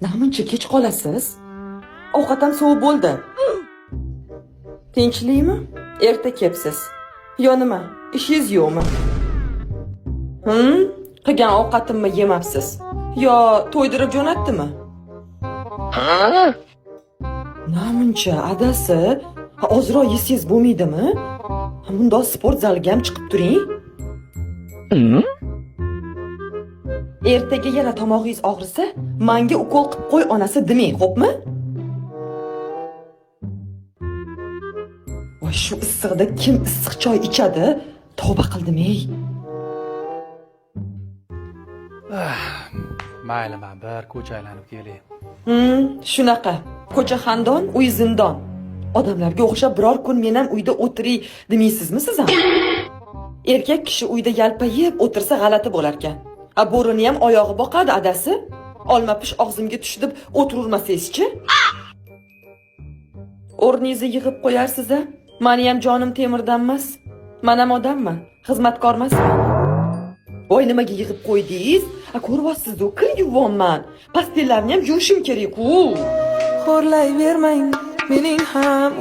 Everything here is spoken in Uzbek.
Namuncha kech qolasiz? Ovqat ham sovuq bo'ldi. Tinchlikmi? Erta kelibsiz. Yo nima? Ishingiz yo'qmi? Qilgan ovqatimni yemabsiz. Yo to'ydirib jo'natdimi? Namuncha adasi, ozroq yesangiz bo'lmaydimi? Bundoq sport zaliga ham chiqib turing. Ertaga yana tomog'ingiz og'risa, menga ukol qilib qo'y onasi demang, xo'pmi? Voy, shu issiqda kim issiq choy ichadi? Tavba qildim-ey. Mayli, men bir ko'cha aylanib kelay. Shunaqa. Ko'cha xandon, uy zindon. Odamlarga o'xshab biror kun men ham uyda o'tiray demaysizmi siz ham? Erkak kishi uyda yalpayib o'tirsa g'alati bo'lar ekan. Bo'rini ham oyog'i boqadi adasi. Olma pish og'zimga tush deb o'tirurmasangiz-chi? O'rningizni yig'ib qo'yarsiz-a? Meni ham jonim temirdan emas. Men ham odamman, xizmatkor emasman. Voy, nimaga yig'ib qo'ydingiz? Ko'ryapsiz-ku, kir yuvonman. Pastellarni ham yuvishim kerak-ku. Xo'rlayvermang mening ham